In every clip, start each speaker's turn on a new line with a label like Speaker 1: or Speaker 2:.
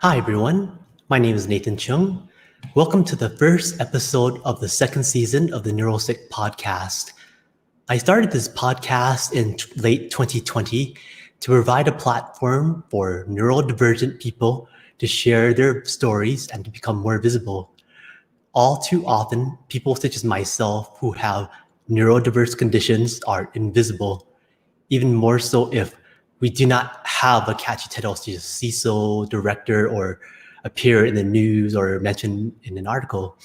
Speaker 1: Hi, everyone. My name is Nathan Chung. Welcome to the first episode of the second season of the Neurosick podcast. I started this podcast in late 2020 to provide a platform for neurodivergent people to share their stories and to become more visible. All too often, people such as myself who have neurodiverse conditions are invisible, even more so if we do not have a catchy title to CISO, director, or appear in the news or mentioned in an article.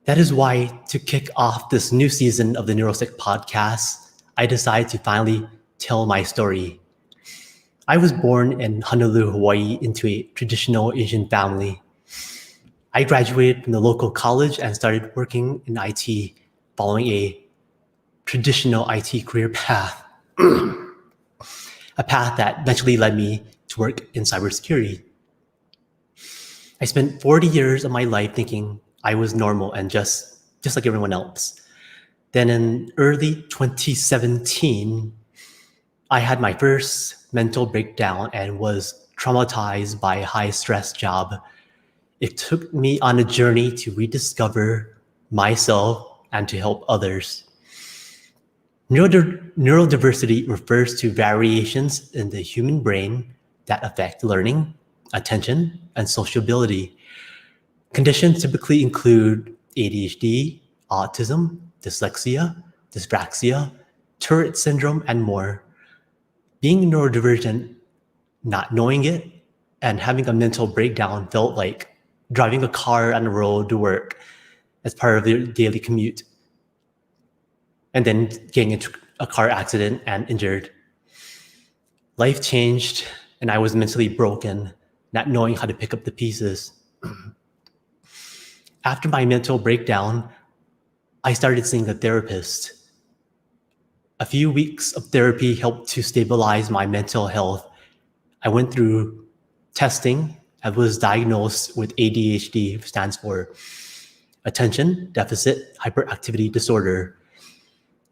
Speaker 1: That is why, to kick off this new season of the Neurosick podcast, I decided to finally tell my story. I was born in Honolulu, Hawaii, into a traditional Asian family. I graduated from the local college and started working in IT, following a traditional IT career path, a path that eventually led me to work in cybersecurity. I spent 40 years of my life thinking I was normal and just like everyone else. Then in early 2017, I had my first mental breakdown and was traumatized by a high-stress job. It took me on a journey to rediscover myself and to help others. Neurodiversity refers to variations in the human brain that affect learning, attention, and sociability. Conditions typically include ADHD, autism, dyslexia, dyspraxia, Tourette syndrome, and more. Being neurodivergent, not knowing it, and having a mental breakdown felt like driving a car on the road to work as part of their daily commute, and then getting into a car accident and injured. Life changed, and I was mentally broken, not knowing how to pick up the pieces. After my mental breakdown, I started seeing a therapist. A few weeks of therapy helped to stabilize my mental health. I went through testing. I was diagnosed with ADHD, which stands for Attention Deficit Hyperactivity Disorder.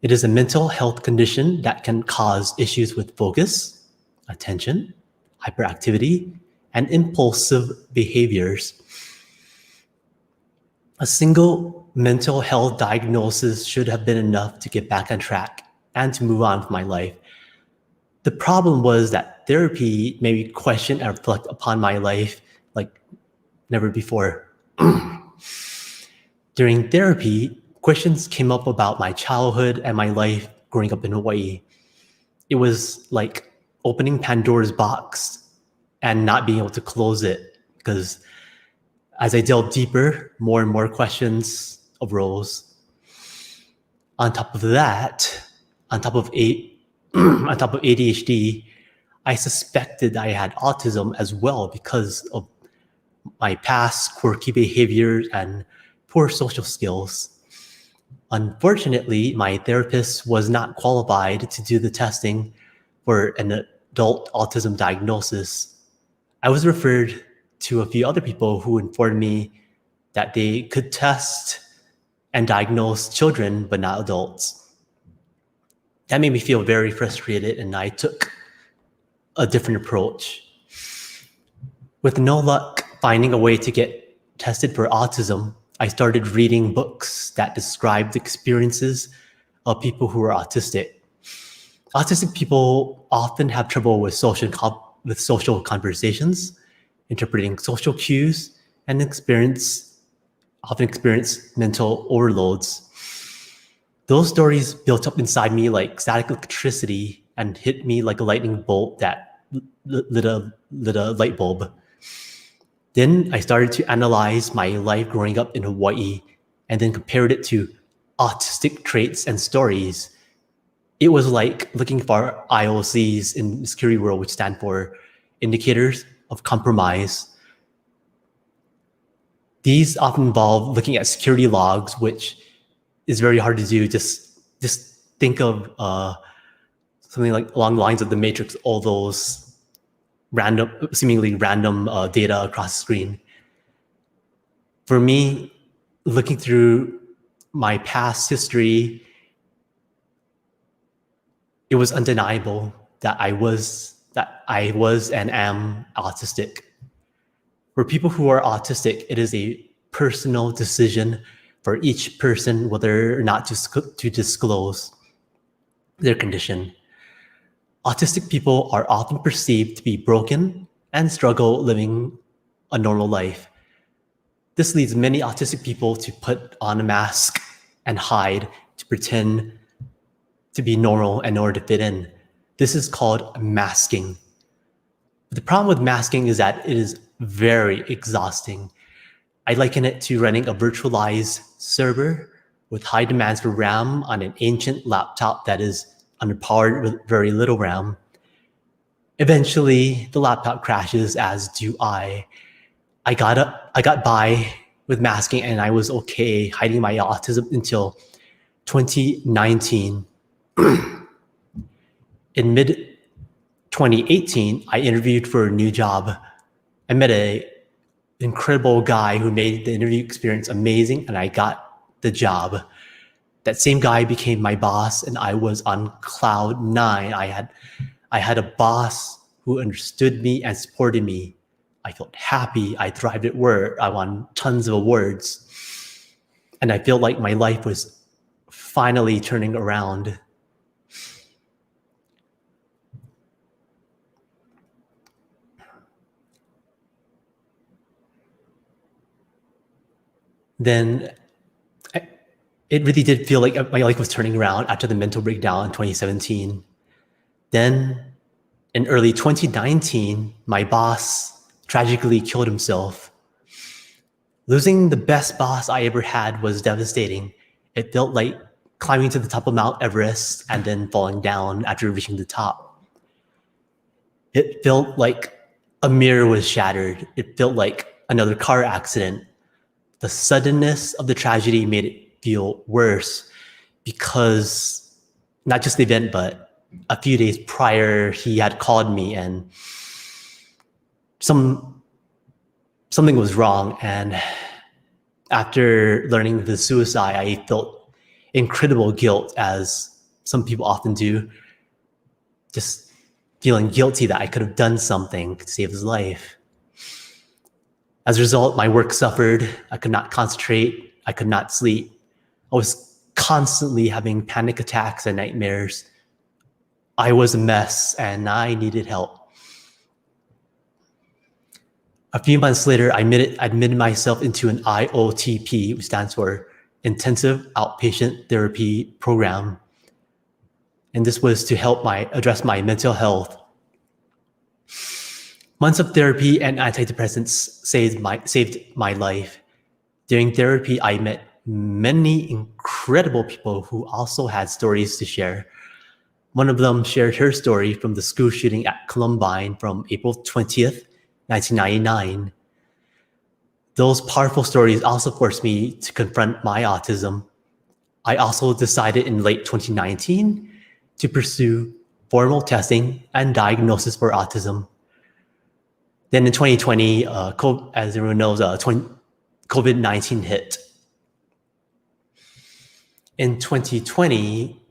Speaker 1: It is a mental health condition that can cause issues with focus, attention, hyperactivity, and impulsive behaviors. A single mental health diagnosis should have been enough to get back on track and to move on with my life. The problem was that therapy made me question and reflect upon my life like never before. During therapy, questions came up about my childhood and my life growing up in Hawaii. It was like opening Pandora's box and not being able to close it, because as I delved deeper, more and more questions arose. On top of that, on top of ADHD, I suspected I had autism as well because of my past quirky behaviors and poor social skills. Unfortunately, my therapist was not qualified to do the testing for an adult autism diagnosis. I was referred to a few other people who informed me that they could test and diagnose children, but not adults. That made me feel very frustrated, and I took a different approach. With no luck finding a way to get tested for autism, I started reading books that described experiences of people who are autistic. Autistic people often have trouble with social conversations, interpreting social cues, and often experience mental overloads. Those stories built up inside me like static electricity and hit me like a lightning bolt that lit a light bulb. Then I started to analyze my life growing up in Hawaii and then compared it to autistic traits and stories. It was like looking for IOCs in the security world, which stand for indicators of compromise. These often involve looking at security logs, which is very hard to do. Just think of something like along the lines of the Matrix, all those seemingly random data across the screen. For me, looking through my past history, it was undeniable that I was and am autistic. For people who are autistic, it is a personal decision for each person whether or not to disclose their condition. Autistic people are often perceived to be broken and struggle living a normal life. This leads many autistic people to put on a mask and hide to pretend to be normal in order to fit in. This is called masking. The problem with masking is that it is very exhausting. I liken it to running a virtualized server with high demands for RAM on an ancient laptop that is underpowered with very little RAM. Eventually, the laptop crashes, as do I. I got by with masking and I was okay hiding my autism until 2019. In mid 2018, I interviewed for a new job. I met an incredible guy who made the interview experience amazing, and I got the job. That same guy became my boss, and I was on cloud nine. I had a boss who understood me and supported me. I felt happy. I thrived at work. I won tons of awards. And I felt like my life was finally turning around. Then it really did feel like my life was turning around after the mental breakdown in 2017. Then in early 2019, my boss tragically killed himself. Losing the best boss I ever had was devastating. It felt like climbing to the top of Mount Everest and then falling down after reaching the top. It felt like a mirror was shattered. It felt like another car accident. The suddenness of the tragedy made it feel worse because not just the event, but a few days prior, he had called me and something was wrong. And after learning of the suicide, I felt incredible guilt, as some people often do, just feeling guilty that I could have done something to save his life. As a result, my work suffered. I could not concentrate. I could not sleep. I was constantly having panic attacks and nightmares. I was a mess and I needed help. A few months later, I admitted myself into an IOTP, which stands for Intensive Outpatient Therapy Program. And this was to help address my mental health. Months of therapy and antidepressants saved my life. During therapy, I met many incredible people who also had stories to share. One of them shared her story from the school shooting at Columbine from April 20th, 1999. Those powerful stories also forced me to confront my autism. I also decided in late 2019 to pursue formal testing and diagnosis for autism. Then in 2020, as everyone knows, COVID-19 hit. In 2020,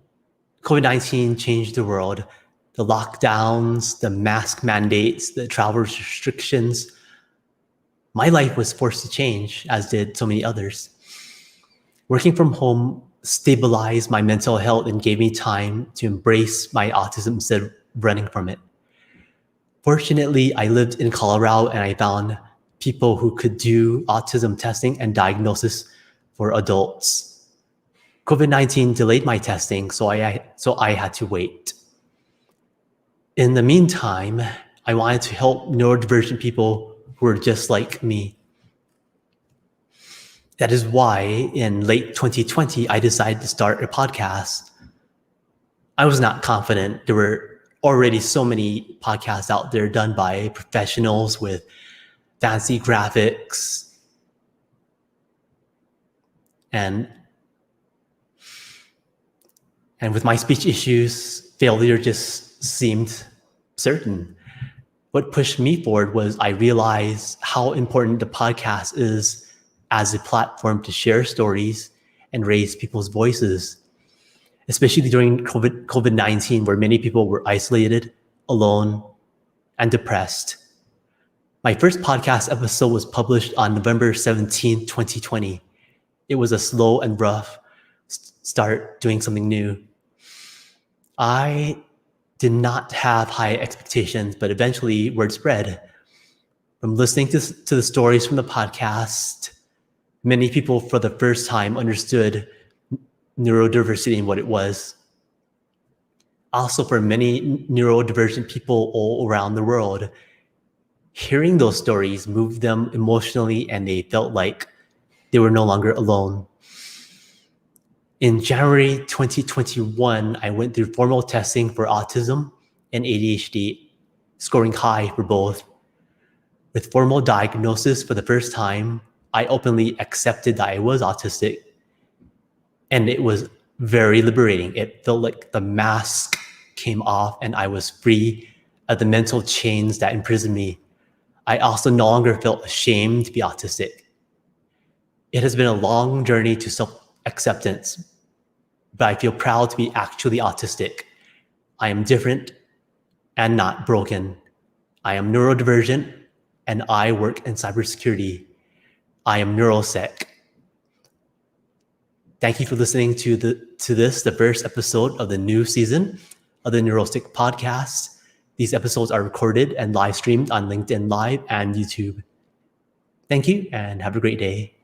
Speaker 1: COVID-19 changed the world. The lockdowns, the mask mandates, the travel restrictions. My life was forced to change, as did so many others. Working from home stabilized my mental health and gave me time to embrace my autism instead of running from it. Fortunately, I lived in Colorado and I found people who could do autism testing and diagnosis for adults. COVID-19 delayed my testing, so I had to wait. In the meantime, I wanted to help neurodivergent people who are just like me. That is why in late 2020, I decided to start a podcast. I was not confident. There were already so many podcasts out there done by professionals with fancy graphics. And with my speech issues, failure just seemed certain. What pushed me forward was I realized how important the podcast is as a platform to share stories and raise people's voices, especially during COVID-19, where many people were isolated, alone, and depressed. My first podcast episode was published on November 17, 2020. It was a slow and rough start doing something new. I did not have high expectations, but eventually word spread. From listening to the stories from the podcast, many people for the first time understood neurodiversity and what it was. Also, for many neurodivergent people all around the world, hearing those stories moved them emotionally and they felt like they were no longer alone. In January 2021, I went through formal testing for autism and ADHD, scoring high for both. With formal diagnosis for the first time, I openly accepted that I was autistic, and it was very liberating. It felt like the mask came off and I was free of the mental chains that imprisoned me. I also no longer felt ashamed to be autistic. It has been a long journey to self-acceptance, but I feel proud to be actually autistic. I am different and not broken. I am neurodivergent and I work in cybersecurity. I am neurosec. Thank you for listening to the first episode of the new season of the Neurosec podcast. These episodes are recorded and live streamed on LinkedIn Live and YouTube. Thank you and have a great day.